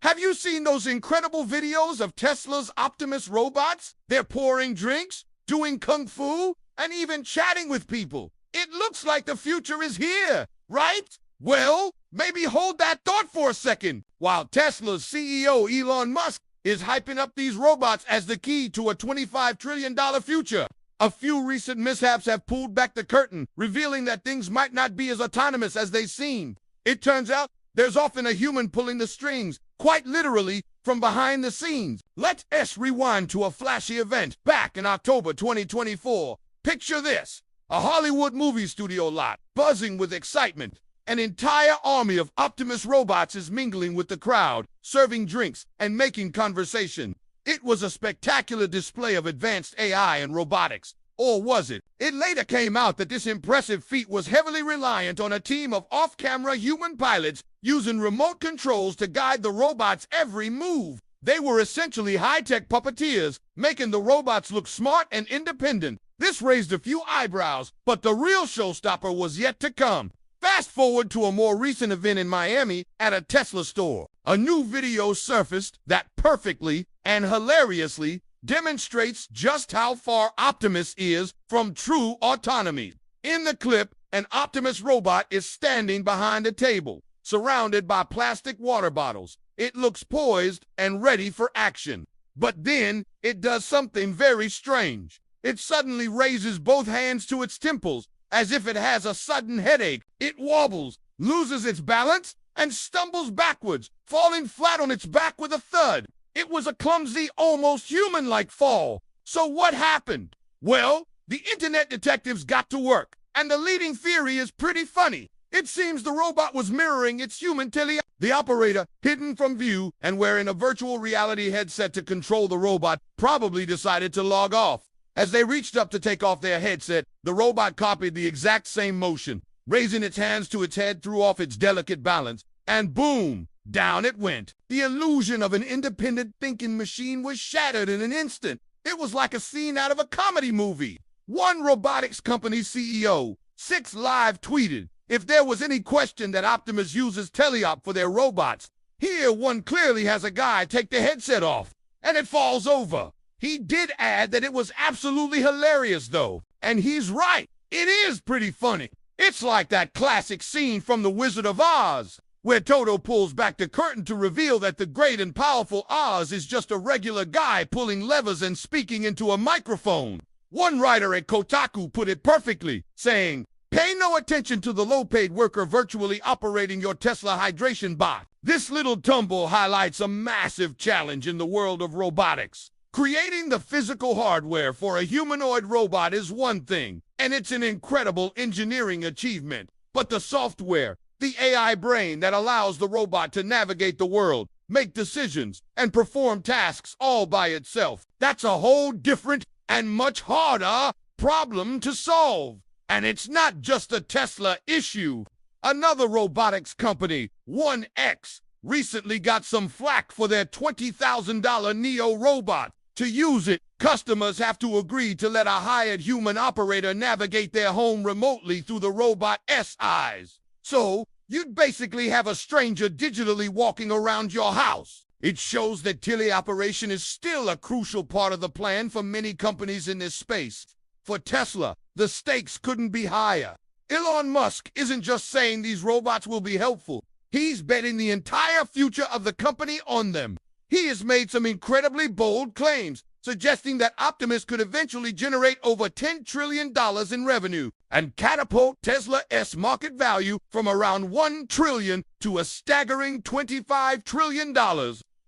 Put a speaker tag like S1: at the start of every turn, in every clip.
S1: Have you seen those incredible videos of Tesla's Optimus robots? They're pouring drinks, doing kung fu, and even chatting with people. It looks like the future is here, right? Well, maybe hold that thought for a second. While Tesla's CEO Elon Musk is hyping up these robots as the key to a $25 trillion future. A few recent mishaps have pulled back the curtain, revealing that things might not be as autonomous as they seem. It turns out there's often a human pulling the strings, quite literally, from behind the scenes. Let's rewind to a flashy event back in October 2024. Picture this: a Hollywood movie studio lot, buzzing with excitement. An entire army of Optimus robots is mingling with the crowd, serving drinks and making conversation. It was a spectacular display of advanced AI and robotics. Or was it? It later came out that this impressive feat was heavily reliant on a team of off-camera human pilots using remote controls to guide the robots' every move. They were essentially high-tech puppeteers, making the robots look smart and independent. This raised a few eyebrows, but the real showstopper was yet to come. Fast forward to a more recent event in Miami at a Tesla store. A new video surfaced that perfectly and hilariously demonstrates just how far Optimus is from true autonomy. In the clip, an Optimus robot is standing behind a table, surrounded by plastic water bottles. It looks poised and ready for action. But then, it does something very strange. It suddenly raises both hands to its temples, as if it has a sudden headache. It wobbles, loses its balance, and stumbles backwards, falling flat on its back with a thud. It was a clumsy, almost human-like fall. So what happened? Well, the internet detectives got to work, and the leading theory is pretty funny. It seems the robot was mirroring its human teleoperator. The operator, hidden from view and wearing a virtual reality headset to control the robot, probably decided to log off. As they reached up to take off their headset, the robot copied the exact same motion. Raising its hands to its head threw off its delicate balance, and boom, down it went. The illusion of an independent thinking machine was shattered in an instant. It was like a scene out of a comedy movie. One robotics company CEO, 6 Live, tweeted, "If there was any question that Optimus uses teleop for their robots, here one clearly has a guy take the headset off, and it falls over." He did add that it was absolutely hilarious, though. And he's right. It is pretty funny. It's like that classic scene from The Wizard of Oz, where Toto pulls back the curtain to reveal that the great and powerful Oz is just a regular guy pulling levers and speaking into a microphone. One writer at Kotaku put it perfectly, saying, "Pay no attention to the low-paid worker virtually operating your Tesla hydration bot. This little tumble highlights a massive challenge in the world of robotics. Creating the physical hardware for a humanoid robot is one thing, and it's an incredible engineering achievement. But the software, the AI brain that allows the robot to navigate the world, make decisions, and perform tasks all by itself, that's a whole different and much harder problem to solve. And it's not just a Tesla issue. Another robotics company, 1X, recently got some flack for their $20,000 Neo robot. To use it, customers have to agree to let a hired human operator navigate their home remotely through the robot's eyes. So, you'd basically have a stranger digitally walking around your house. It shows that teleoperation is still a crucial part of the plan for many companies in this space. For Tesla, the stakes couldn't be higher. Elon Musk isn't just saying these robots will be helpful. He's betting the entire future of the company on them. He has made some incredibly bold claims, suggesting that Optimus could eventually generate over $10 trillion in revenue and catapult Tesla's market value from around $1 trillion to a staggering $25 trillion.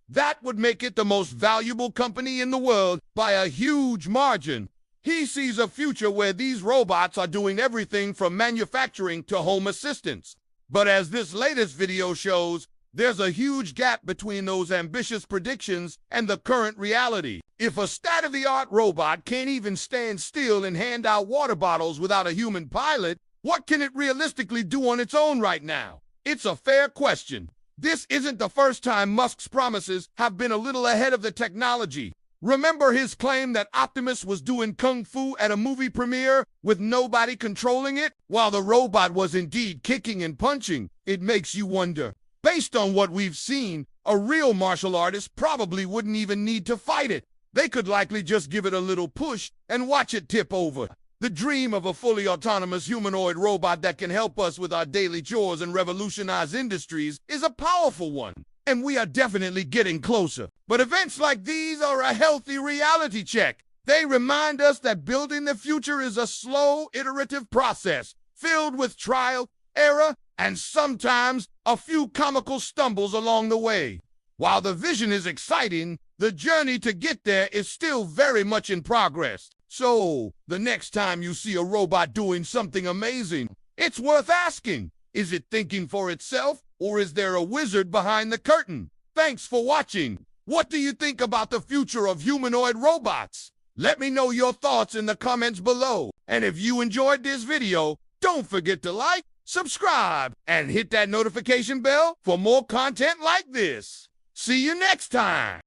S1: That would make it the most valuable company in the world by a huge margin. He sees a future where these robots are doing everything from manufacturing to home assistance. But as this latest video shows, there's a huge gap between those ambitious predictions and the current reality. If a state-of-the-art robot can't even stand still and hand out water bottles without a human pilot, what can it realistically do on its own right now? It's a fair question. This isn't the first time Musk's promises have been a little ahead of the technology. Remember his claim that Optimus was doing kung fu at a movie premiere with nobody controlling it? While the robot was indeed kicking and punching, it makes you wonder. Based on what we've seen, A real martial artist probably wouldn't even need to fight it. They could likely just give it a little push and watch it tip over. The dream of a fully autonomous humanoid robot that can help us with our daily chores and revolutionize industries is a powerful one. And we are definitely getting closer. But events like these are a healthy reality check. They remind us that building the future is a slow, iterative process, filled with trial, error, and sometimes a few comical stumbles along the way. While the vision is exciting, the journey to get there is still very much in progress. So, the next time you see a robot doing something amazing, it's worth asking, is it thinking for itself, or is there a wizard behind the curtain? Thanks for watching. What do you think about the future of humanoid robots? Let me know your thoughts in the comments below. And if you enjoyed this video, don't forget to like, subscribe, and hit that notification bell for more content like this. See you next time.